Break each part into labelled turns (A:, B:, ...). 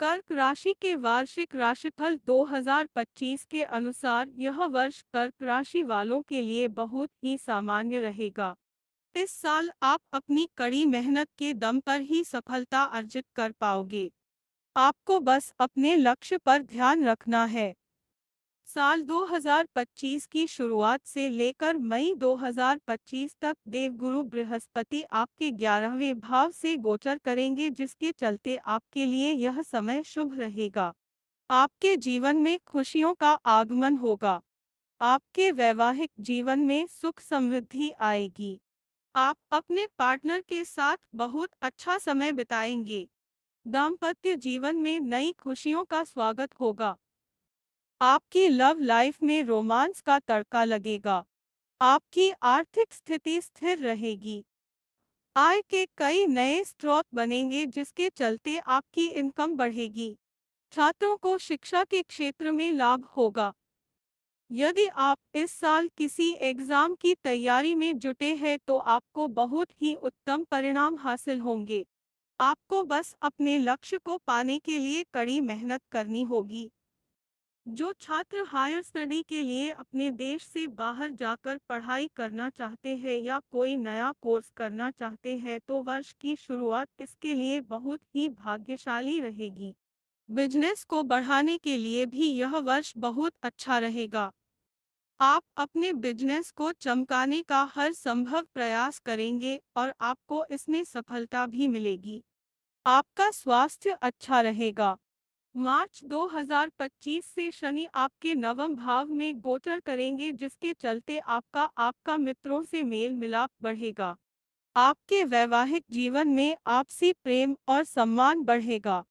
A: कर्क राशि के वार्षिक राशिफल 2025 के अनुसार यह वर्ष कर्क राशि वालों के लिए बहुत ही सामान्य रहेगा। इस साल आप अपनी कड़ी मेहनत के दम पर ही सफलता अर्जित कर पाओगे। आपको बस अपने लक्ष्य पर ध्यान रखना है। साल 2025 की शुरुआत से लेकर मई 2025 तक देवगुरु बृहस्पति आपके 11वें भाव से गोचर करेंगे, जिसके चलते आपके लिए यह समय शुभ रहेगा। आपके जीवन में खुशियों का आगमन होगा। आपके वैवाहिक जीवन में सुख समृद्धि आएगी। आप अपने पार्टनर के साथ बहुत अच्छा समय बिताएंगे। दाम्पत्य जीवन में नई खुशियों का स्वागत होगा। आपकी लव लाइफ में रोमांस का तड़का लगेगा। आपकी आर्थिक स्थिति स्थिर रहेगी। आय के कई नए स्रोत बनेंगे, जिसके चलते आपकी इनकम बढ़ेगी। छात्रों को शिक्षा के क्षेत्र में लाभ होगा। यदि आप इस साल किसी एग्जाम की तैयारी में जुटे हैं तो आपको बहुत ही उत्तम परिणाम हासिल होंगे। आपको बस अपने लक्ष्य को पाने के लिए कड़ी मेहनत करनी होगी। जो छात्र हायर स्टडी के लिए अपने देश से बाहर जाकर पढ़ाई करना चाहते हैं या कोई नया कोर्स करना चाहते हैं तो वर्ष की शुरुआत इसके लिए बहुत ही भाग्यशाली रहेगी। बिजनेस को बढ़ाने के लिए भी यह वर्ष बहुत अच्छा रहेगा। आप अपने बिजनेस को चमकाने का हर संभव प्रयास करेंगे और आपको इसमें सफलता भी मिलेगी। आपका स्वास्थ्य अच्छा रहेगा। मार्च 2025 से शनि आपके नवम भाव में गोचर करेंगे, जिसके चलते आपका मित्रों से मेल मिलाप बढ़ेगा। आपके वैवाहिक जीवन में आपसी प्रेम और सम्मान बढ़ेगा।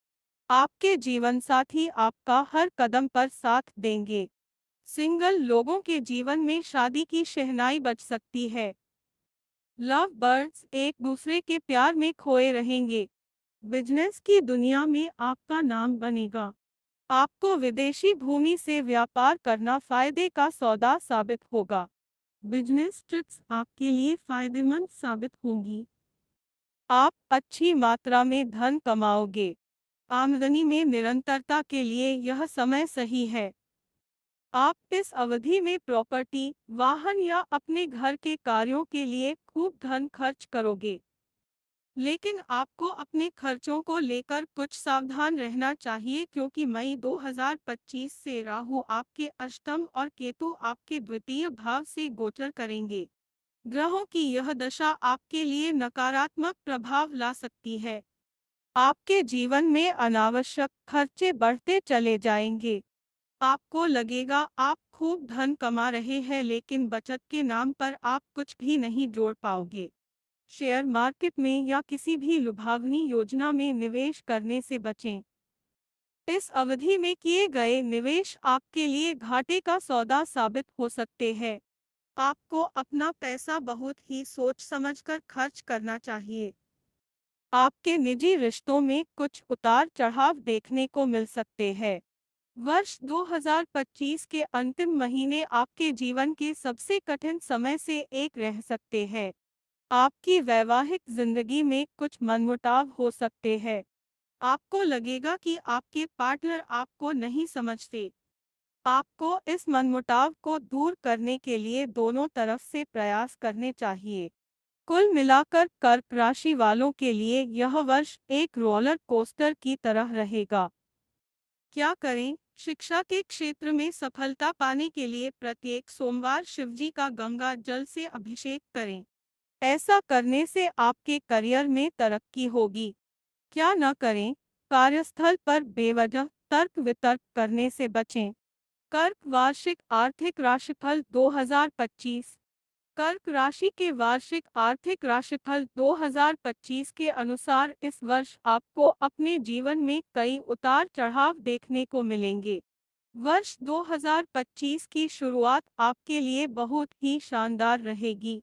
A: आपके जीवन साथी आपका हर कदम पर साथ देंगे। सिंगल लोगों के जीवन में शादी की शहनाई बज सकती है। लव बर्ड्स एक दूसरे के प्यार में खोए रहेंगे। बिजनेस की दुनिया में आपका नाम बनेगा। आपको विदेशी भूमि से व्यापार करना फायदे का सौदा साबित होगा। बिजनेस ट्रिप्स आपके लिए फायदेमंद साबित होंगी। आप अच्छी मात्रा में धन कमाओगे। आमदनी में निरंतरता के लिए यह समय सही है। आप इस अवधि में प्रॉपर्टी, वाहन या अपने घर के कार्यों के लिए खूब धन खर्च करोगे। लेकिन आपको अपने खर्चों को लेकर कुछ सावधान रहना चाहिए, क्योंकि मई 2025 से राहु आपके अष्टम और केतु आपके द्वितीय भाव से गोचर करेंगे। ग्रहों की यह दशा आपके लिए नकारात्मक प्रभाव ला सकती है। आपके जीवन में अनावश्यक खर्चे बढ़ते चले जाएंगे। आपको लगेगा आप खूब धन कमा रहे हैं, लेकिन बचत के नाम पर आप कुछ भी नहीं जोड़ पाओगे। शेयर मार्केट में या किसी भी लुभावनी योजना में निवेश करने से बचें। इस अवधि में किए गए निवेश आपके लिए घाटे का सौदा साबित हो सकते हैं। आपको अपना पैसा बहुत ही सोच समझकर खर्च करना चाहिए। आपके निजी रिश्तों में कुछ उतार चढ़ाव देखने को मिल सकते हैं। वर्ष 2025 के अंतिम महीने आपके जीवन के सबसे कठिन समय से एक रह सकते हैं। आपकी वैवाहिक जिंदगी में कुछ मनमुटाव हो सकते हैं। आपको लगेगा कि आपके पार्टनर आपको नहीं समझते। आपको इस मनमुटाव को दूर करने के लिए दोनों तरफ से प्रयास करने चाहिए। कुल मिलाकर कर्क राशि वालों के लिए यह वर्ष एक रोलर कोस्टर की तरह रहेगा। क्या करें? शिक्षा के क्षेत्र में सफलता पाने के लिए प्रत्येक सोमवार शिवजी का गंगा जल से अभिषेक करें। ऐसा करने से आपके करियर में तरक्की होगी। क्या न करें? कार्यस्थल पर बेवजह तर्क वितर्क करने से बचें। कर्क वार्षिक आर्थिक राशिफल 2025। कर्क राशि के वार्षिक आर्थिक राशिफल 2025 के अनुसार इस वर्ष आपको अपने जीवन में कई उतार चढ़ाव देखने को मिलेंगे। वर्ष 2025 की शुरुआत आपके लिए बहुत ही शानदार रहेगी।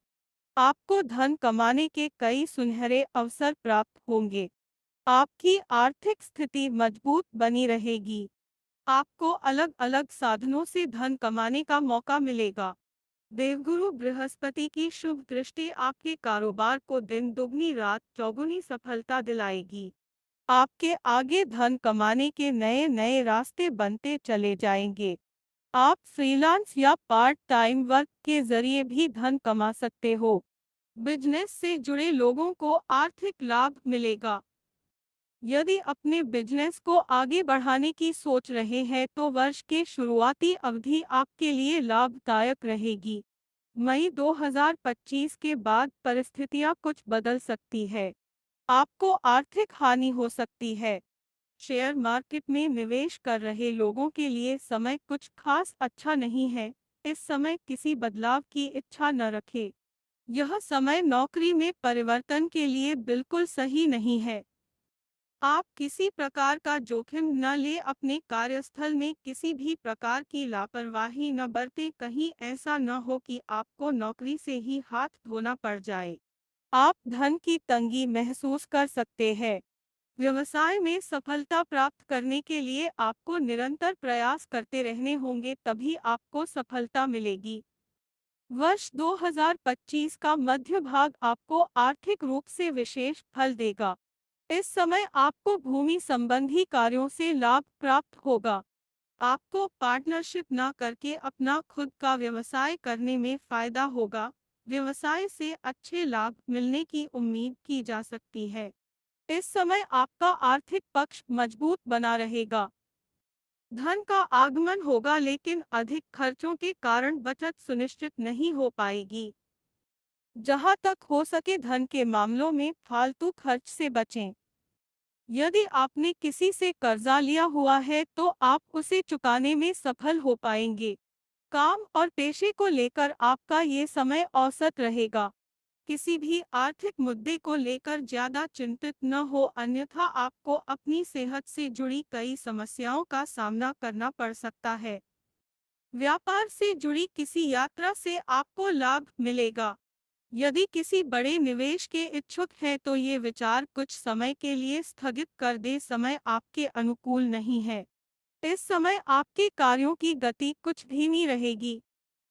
A: आपको धन कमाने के कई सुनहरे अवसर प्राप्त होंगे। आपकी आर्थिक स्थिति मजबूत बनी रहेगी। आपको अलग अलग साधनों से धन कमाने का मौका मिलेगा। देवगुरु बृहस्पति की शुभ दृष्टि आपके कारोबार को दिन दुगनी रात चौगुनी सफलता दिलाएगी। आपके आगे धन कमाने के नए नए रास्ते बनते चले जाएंगे। आप फ्रीलांस या पार्ट टाइम वर्क के जरिए भी धन कमा सकते हो। बिजनेस से जुड़े लोगों को आर्थिक लाभ मिलेगा। यदि अपने बिजनेस को आगे बढ़ाने की सोच रहे हैं तो वर्ष के शुरुआती अवधि आपके लिए लाभदायक रहेगी। मई 2025 के बाद परिस्थितियां कुछ बदल सकती है। आपको आर्थिक हानि हो सकती है। शेयर मार्केट में निवेश कर रहे लोगों के लिए समय कुछ खास अच्छा नहीं है। इस समय किसी बदलाव की इच्छा न रखें। यह समय नौकरी में परिवर्तन के लिए बिल्कुल सही नहीं है। आप किसी प्रकार का जोखिम न ले, अपने कार्यस्थल में किसी भी प्रकार की लापरवाही न बरतें। कहीं ऐसा न हो कि आपको नौकरी से ही हाथ धोना पड़ जाए। आप धन की तंगी महसूस कर सकते हैं। व्यवसाय में सफलता प्राप्त करने के लिए आपको निरंतर प्रयास करते रहने होंगे, तभी आपको सफलता मिलेगी। वर्ष 2025 का मध्य भाग आपको आर्थिक रूप से विशेष फल देगा। इस समय आपको भूमि संबंधी कार्यों से लाभ प्राप्त होगा। आपको पार्टनरशिप न करके अपना खुद का व्यवसाय करने में फायदा होगा। व्यवसाय से अच्छे लाभ मिलने की उम्मीद की जा सकती है। इस समय आपका आर्थिक पक्ष मजबूत बना रहेगा। धन का आगमन होगा, लेकिन अधिक खर्चों के कारण बचत सुनिश्चित नहीं हो पाएगी। जहां तक हो सके धन के मामलों में फालतू खर्च से बचें। यदि आपने किसी से कर्जा लिया हुआ है तो आप उसे चुकाने में सफल हो पाएंगे। काम और पेशे को लेकर आपका ये समय औसत रहेगा। किसी भी आर्थिक मुद्दे को लेकर ज्यादा चिंतित न हो, अन्यथा आपको अपनी सेहत से जुड़ी कई समस्याओं का सामना करना पड़ सकता है। व्यापार से जुड़ी किसी यात्रा से आपको लाभ मिलेगा। यदि किसी बड़े निवेश के इच्छुक हैं तो ये विचार कुछ समय के लिए स्थगित कर दे। समय आपके अनुकूल नहीं है। इस समय आपके कार्यों की गति कुछ धीमी रहेगी।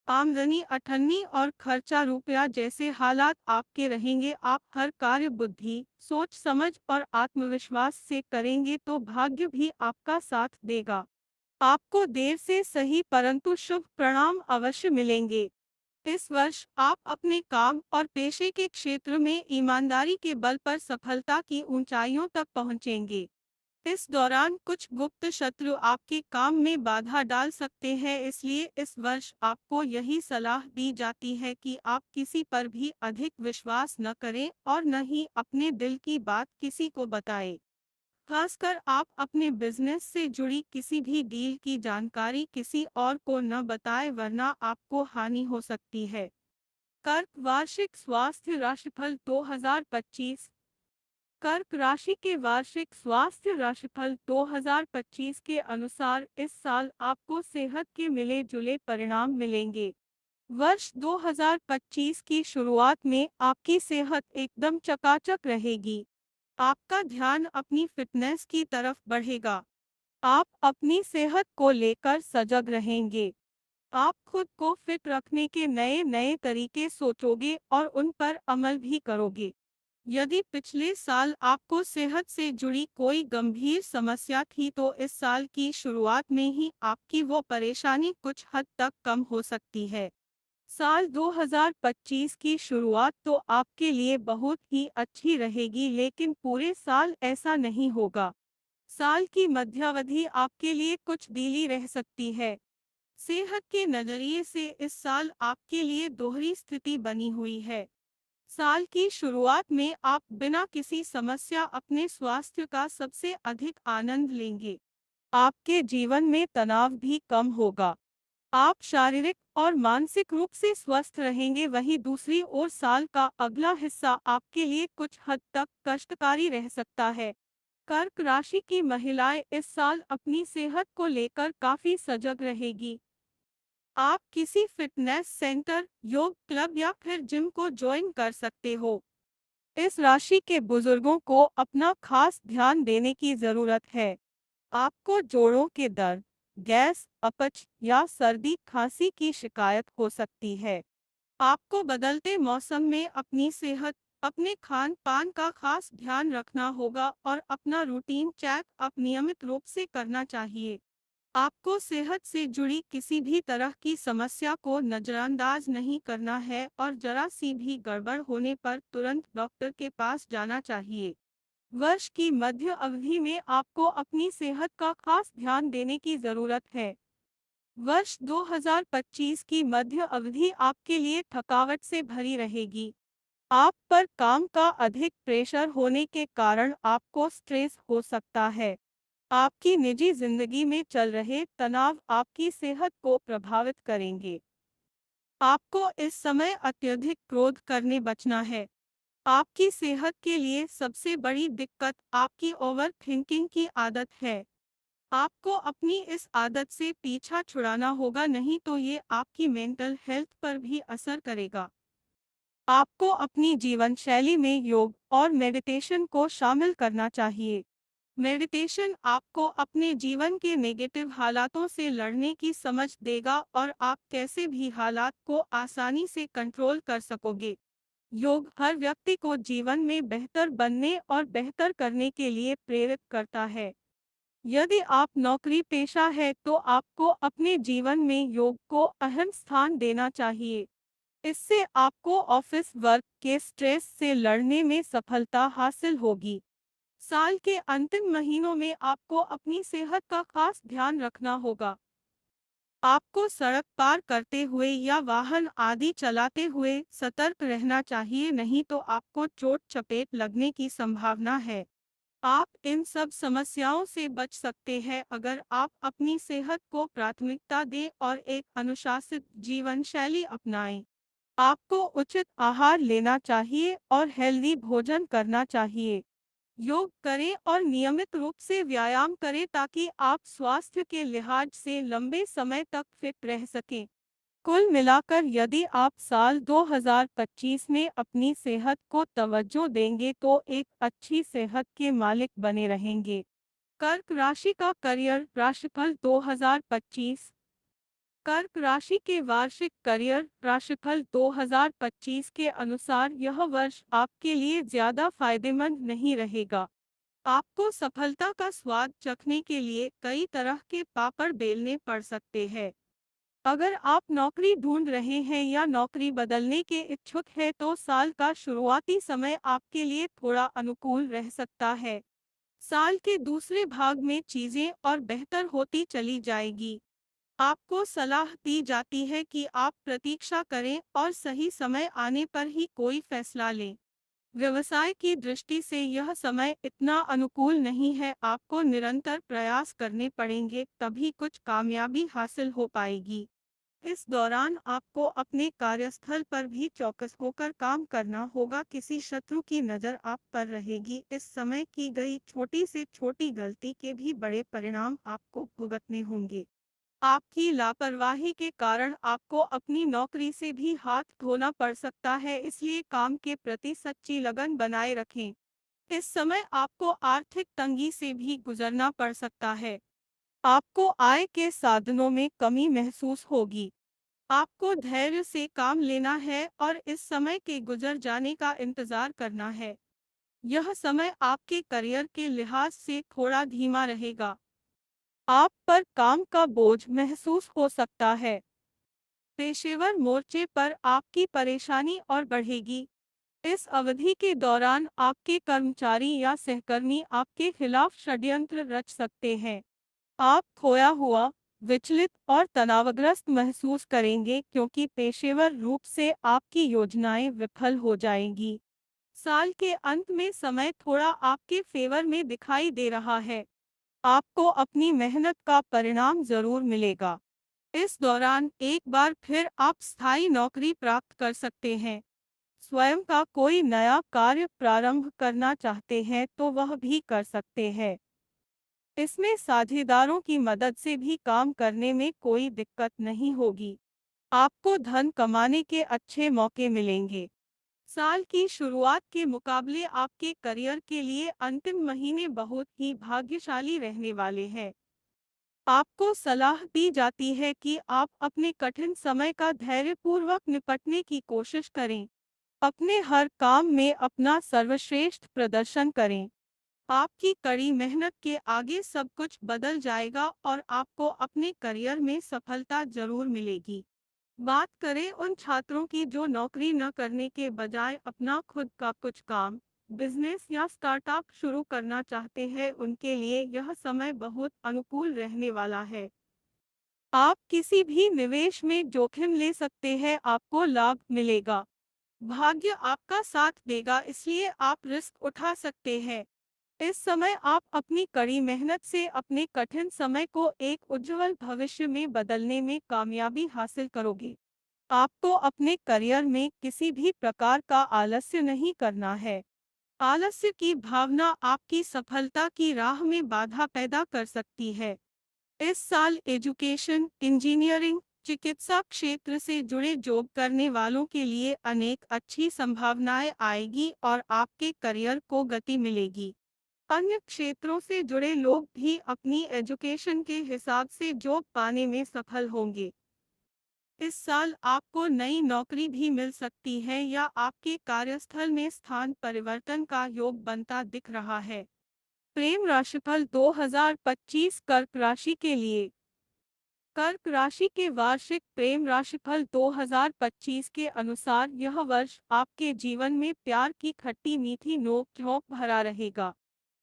A: आमदनी अठन्नी और खर्चा रुपया जैसे हालात आपके रहेंगे। आप हर कार्य बुद्धि, सोच समझ और आत्मविश्वास से करेंगे तो भाग्य भी आपका साथ देगा। आपको देर से सही परंतु शुभ परिणाम अवश्य मिलेंगे। इस वर्ष आप अपने काम और पेशे के क्षेत्र में ईमानदारी के बल पर सफलता की ऊंचाइयों तक पहुंचेंगे। इस दौरान कुछ गुप्त शत्रु आपके काम में बाधा डाल सकते हैं, इसलिए इस वर्ष आपको यही सलाह दी जाती है कि आप किसी पर भी अधिक विश्वास न करें और न ही अपने दिल की बात किसी को बताएं। खासकर आप अपने बिजनेस से जुड़ी किसी भी डील की जानकारी किसी और को न बताएं, वरना आपको हानि हो सकती है। कर्क वार्षिक स्वास्थ्य राशिफल 2025। कर्क राशि के वार्षिक स्वास्थ्य राशिफल 2025 के अनुसार इस साल आपको सेहत के मिले जुले परिणाम मिलेंगे। वर्ष 2025 की शुरुआत में आपकी सेहत एकदम चकाचक रहेगी। आपका ध्यान अपनी फिटनेस की तरफ बढ़ेगा। आप अपनी सेहत को लेकर सजग रहेंगे। आप खुद को फिट रखने के नए नए तरीके सोचोगे और उन पर अमल भी करोगे। यदि पिछले साल आपको सेहत से जुड़ी कोई गंभीर समस्या थी तो इस साल की शुरुआत में ही आपकी वो परेशानी कुछ हद तक कम हो सकती है। साल 2025 की शुरुआत तो आपके लिए बहुत ही अच्छी रहेगी, लेकिन पूरे साल ऐसा नहीं होगा। साल की मध्यावधि आपके लिए कुछ ढीली रह सकती है। सेहत के नजरिए से इस साल आपके लिए दोहरी स्थिति बनी हुई है। साल की शुरुआत में आप बिना किसी समस्या अपने स्वास्थ्य का सबसे अधिक आनंद लेंगे। आपके जीवन में तनाव भी कम होगा। आप शारीरिक और मानसिक रूप से स्वस्थ रहेंगे। वहीं दूसरी ओर साल का अगला हिस्सा आपके लिए कुछ हद तक कष्टकारी रह सकता है। कर्क राशि की महिलाएं इस साल अपनी सेहत को लेकर काफी सजग रहेगी। आप किसी फिटनेस सेंटर, योग क्लब या फिर जिम को ज्वाइन कर सकते हो। इस राशि के बुजुर्गों को अपना खास ध्यान देने की जरूरत है। आपको जोड़ों के दर्द, गैस, अपच या सर्दी खांसी की शिकायत हो सकती है। आपको बदलते मौसम में अपनी सेहत अपने खान पान का खास ध्यान रखना होगा और अपना रूटीन चेक अप नियमित रूप से करना चाहिए। आपको सेहत से जुड़ी किसी भी तरह की समस्या को नजरअंदाज नहीं करना है और जरा सी भी गड़बड़ होने पर तुरंत डॉक्टर के पास जाना चाहिए। वर्ष की मध्य अवधि में आपको अपनी सेहत का खास ध्यान देने की जरूरत है। वर्ष 2025 की मध्य अवधि आपके लिए थकावट से भरी रहेगी। आप पर काम का अधिक प्रेशर होने के कारण आपको स्ट्रेस हो सकता है। आपकी निजी जिंदगी में चल रहे तनाव आपकी सेहत को प्रभावित करेंगे। आपको इस समय अत्यधिक क्रोध करने बचना है। आपकी सेहत के लिए सबसे बड़ी दिक्कत आपकी ओवर थिंकिंग की आदत है। आपको अपनी इस आदत से पीछा छुड़ाना होगा, नहीं तो ये आपकी मेंटल हेल्थ पर भी असर करेगा। आपको अपनी जीवन शैली में योग और मेडिटेशन को शामिल करना चाहिए। मेडिटेशन आपको अपने जीवन के नेगेटिव हालातों से लड़ने की समझ देगा और आप कैसे भी हालात को आसानी से कंट्रोल कर सकोगे। योग हर व्यक्ति को जीवन में बेहतर बनने और बेहतर करने के लिए प्रेरित करता है। यदि आप नौकरी पेशा है तो आपको अपने जीवन में योग को अहम स्थान देना चाहिए। इससे आपको ऑफिस वर्क के स्ट्रेस से लड़ने में सफलता हासिल होगी। साल के अंतिम महीनों में आपको अपनी सेहत का खास ध्यान रखना होगा। आपको सड़क पार करते हुए या वाहन आदि चलाते हुए सतर्क रहना चाहिए, नहीं तो आपको चोट चपेट लगने की संभावना है। आप इन सब समस्याओं से बच सकते हैं अगर आप अपनी सेहत को प्राथमिकता दें और एक अनुशासित जीवन शैली अपनाएं। आपको उचित आहार लेना चाहिए और हेल्दी भोजन करना चाहिए। योग करें और नियमित रूप से व्यायाम करें ताकि आप स्वास्थ्य के लिहाज से लंबे समय तक फिट रह सकें। कुल मिलाकर यदि आप साल 2025 में अपनी सेहत को तवज्जो देंगे तो एक अच्छी सेहत के मालिक बने रहेंगे। कर्क राशि का करियर राशिफल 2025। कर्क राशि के वार्षिक करियर राशिफल 2025 के अनुसार यह वर्ष आपके लिए ज्यादा फायदेमंद नहीं रहेगा। आपको सफलता का स्वाद चखने के लिए कई तरह के पापड़ बेलने पड़ सकते हैं। अगर आप नौकरी ढूंढ रहे हैं या नौकरी बदलने के इच्छुक हैं तो साल का शुरुआती समय आपके लिए थोड़ा अनुकूल रह सकता है। साल के दूसरे भाग में चीजें और बेहतर होती चली जाएगी। आपको सलाह दी जाती है कि आप प्रतीक्षा करें और सही समय आने पर ही कोई फैसला लें। व्यवसाय की दृष्टि से यह समय इतना अनुकूल नहीं है, आपको निरंतर प्रयास करने पड़ेंगे तभी कुछ कामयाबी हासिल हो पाएगी। इस दौरान आपको अपने कार्यस्थल पर भी चौकस होकर काम करना होगा, किसी शत्रु की नज़र आप पर रहेगी। इस समय की गई छोटी से छोटी गलती के भी बड़े परिणाम आपको भुगतने होंगे। आपकी लापरवाही के कारण आपको अपनी नौकरी से भी हाथ धोना पड़ सकता है, इसलिए काम के प्रति सच्ची लगन बनाए रखें। इस समय आपको आर्थिक तंगी से भी गुजरना पड़ सकता है। आपको आय के साधनों में कमी महसूस होगी। आपको धैर्य से काम लेना है और इस समय के गुजर जाने का इंतजार करना है। यह समय आपके करियर के लिहाज से थोड़ा धीमा रहेगा। आप पर काम का बोझ महसूस हो सकता है। पेशेवर मोर्चे पर आपकी परेशानी और बढ़ेगी। इस अवधि के दौरान आपके कर्मचारी या सहकर्मी आपके खिलाफ षड्यंत्र रच सकते हैं। आप खोया हुआ, विचलित और तनावग्रस्त महसूस करेंगे क्योंकि पेशेवर रूप से आपकी योजनाएं विफल हो जाएंगी। साल के अंत में समय थोड़ा आपके फेवर में दिखाई दे रहा है। आपको अपनी मेहनत का परिणाम जरूर मिलेगा। इस दौरान एक बार फिर आप स्थायी नौकरी प्राप्त कर सकते हैं। स्वयं का कोई नया कार्य प्रारंभ करना चाहते हैं तो वह भी कर सकते हैं। इसमें साझेदारों की मदद से भी काम करने में कोई दिक्कत नहीं होगी। आपको धन कमाने के अच्छे मौके मिलेंगे। साल की शुरुआत के मुकाबले आपके करियर के लिए अंतिम महीने बहुत ही भाग्यशाली रहने वाले हैं। आपको सलाह दी जाती है कि आप अपने कठिन समय का धैर्यपूर्वक निपटने की कोशिश करें। अपने हर काम में अपना सर्वश्रेष्ठ प्रदर्शन करें। आपकी कड़ी मेहनत के आगे सब कुछ बदल जाएगा और आपको अपने करियर में सफलता जरूर मिलेगी। बात करें उन छात्रों की जो नौकरी न करने के बजाय अपना खुद का कुछ काम, बिजनेस या स्टार्टअप शुरू करना चाहते हैं, उनके लिए यह समय बहुत अनुकूल रहने वाला है। आप किसी भी निवेश में जोखिम ले सकते हैं, आपको लाभ मिलेगा। भाग्य आपका साथ देगा, इसलिए आप रिस्क उठा सकते हैं। इस समय आप अपनी कड़ी मेहनत से अपने कठिन समय को एक उज्जवल भविष्य में बदलने में कामयाबी हासिल करोगे। आपको अपने करियर में किसी भी प्रकार का आलस्य नहीं करना है। आलस्य की भावना आपकी सफलता की राह में बाधा पैदा कर सकती है। इस साल एजुकेशन, इंजीनियरिंग, चिकित्सा क्षेत्र से जुड़े जॉब करने वालों के लिए अनेक अच्छी संभावनाएं आएगी और आपके करियर को गति मिलेगी। अन्य क्षेत्रों से जुड़े लोग भी अपनी एजुकेशन के हिसाब से जॉब पाने में सफल होंगे। इस साल आपको नई नौकरी भी मिल सकती है या आपके कार्यस्थल में स्थान परिवर्तन का योग बनता दिख रहा है। प्रेम राशिफल 2025 कर्क राशि के लिए। कर्क राशि के वार्षिक प्रेम राशिफल 2025 के अनुसार यह वर्ष आपके जीवन में प्यार की खट्टी मीठी नोक झोंक भरा रहेगा।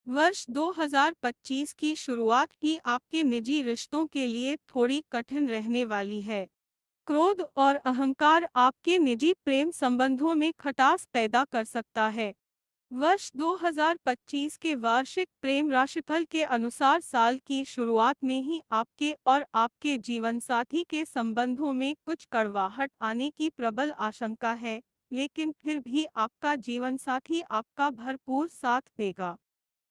A: वर्ष 2025 की शुरुआत ही आपके निजी रिश्तों के लिए थोड़ी कठिन रहने वाली है। क्रोध और अहंकार आपके निजी प्रेम संबंधों में खटास पैदा कर सकता है। वर्ष 2025 के वार्षिक प्रेम राशिफल के अनुसार साल की शुरुआत में ही आपके और आपके जीवनसाथी के संबंधों में कुछ कड़वाहट आने की प्रबल आशंका है, लेकिन फिर भी आपका जीवनसाथी आपका भरपूर साथ देगा।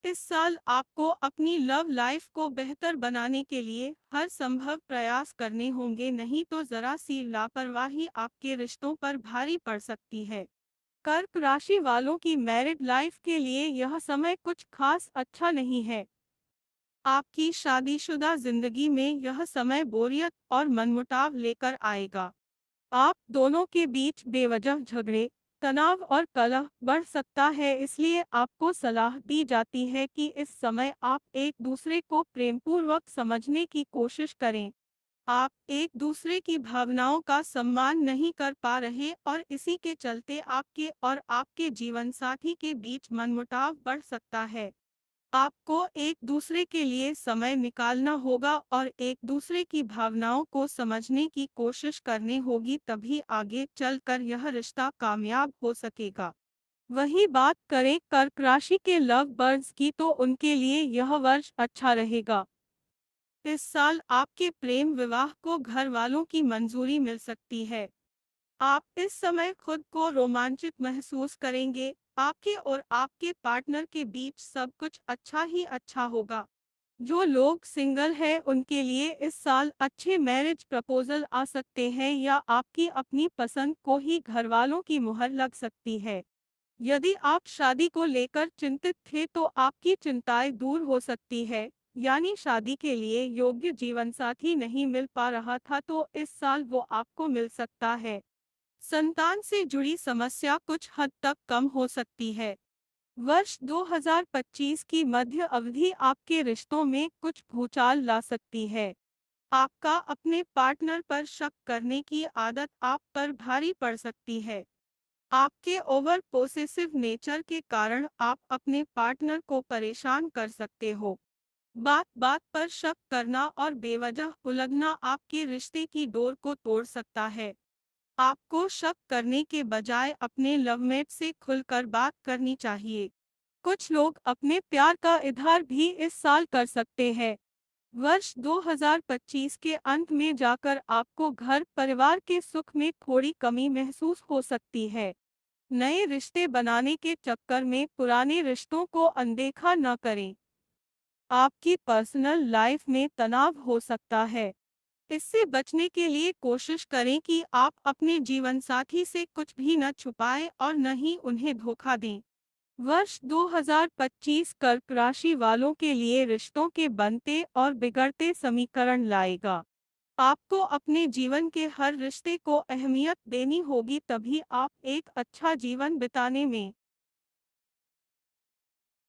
A: इस साल आपको अपनी लव लाइफ को बेहतर बनाने के लिए हर संभव प्रयास करने होंगे, नहीं तो जरा सी लापरवाही आपके रिश्तों पर भारी पड़ सकती है। कर्क राशि वालों की मैरिड लाइफ के लिए यह समय कुछ खास अच्छा नहीं है। आपकी शादीशुदा जिंदगी में यह समय बोरियत और मनमुटाव लेकर आएगा। आप दोनों के बीच बेवजह झगड़े, तनाव और कलह बढ़ सकता है, इसलिए आपको सलाह दी जाती है कि इस समय आप एक दूसरे को प्रेमपूर्वक समझने की कोशिश करें। आप एक दूसरे की भावनाओं का सम्मान नहीं कर पा रहे और इसी के चलते आपके और आपके जीवनसाथी के बीच मनमुटाव बढ़ सकता है। आपको एक दूसरे के लिए समय निकालना होगा और एक दूसरे की भावनाओं को समझने की कोशिश करनी होगी, तभी आगे चलकर यह रिश्ता कामयाब हो सकेगा। वही बात करें कर्क राशि के लव बर्ड्स की, तो उनके लिए यह वर्ष अच्छा रहेगा। इस साल आपके प्रेम विवाह को घर वालों की मंजूरी मिल सकती है। आप इस समय खुद को रोमांचित महसूस करेंगे। आपके और आपके पार्टनर के बीच सब कुछ अच्छा ही अच्छा होगा। जो लोग सिंगल हैं उनके लिए इस साल अच्छे मैरिज प्रपोजल आ सकते हैं या आपकी अपनी पसंद को ही घरवालों की मुहर लग सकती है। यदि आप शादी को लेकर चिंतित थे तो आपकी चिंताएं दूर हो सकती है, यानी शादी के लिए योग्य जीवनसाथी नहीं मिल पा रहा था तो इस साल वो आपको मिल सकता है। संतान से जुड़ी समस्या कुछ हद तक कम हो सकती है। वर्ष 2025 की मध्य अवधि आपके रिश्तों में कुछ भूचाल ला सकती है। आपका अपने पार्टनर पर शक करने की आदत आप पर भारी पड़ सकती है। आपके ओवर पोसेसिव नेचर के कारण आप अपने पार्टनर को परेशान कर सकते हो। बात बात पर शक करना और बेवजह उलझना आपके रिश्ते की डोर को तोड़ सकता है। आपको शक करने के बजाय अपने लवमेट से खुलकर बात करनी चाहिए। कुछ लोग अपने प्यार का इजहार भी इस साल कर सकते हैं। वर्ष 2025 के अंत में जाकर आपको घर परिवार के सुख में थोड़ी कमी महसूस हो सकती है। नए रिश्ते बनाने के चक्कर में पुराने रिश्तों को अनदेखा न करें। आपकी पर्सनल लाइफ में तनाव हो सकता है। इससे बचने के लिए कोशिश करें कि आप अपने जीवनसाथी से कुछ भी न छुपाएं और न ही उन्हें धोखा दें। वर्ष 2025 कर्क राशि वालों के लिए रिश्तों के बनते और बिगड़ते समीकरण लाएगा। आपको अपने जीवन के हर रिश्ते को अहमियत देनी होगी, तभी आप एक अच्छा जीवन बिताने में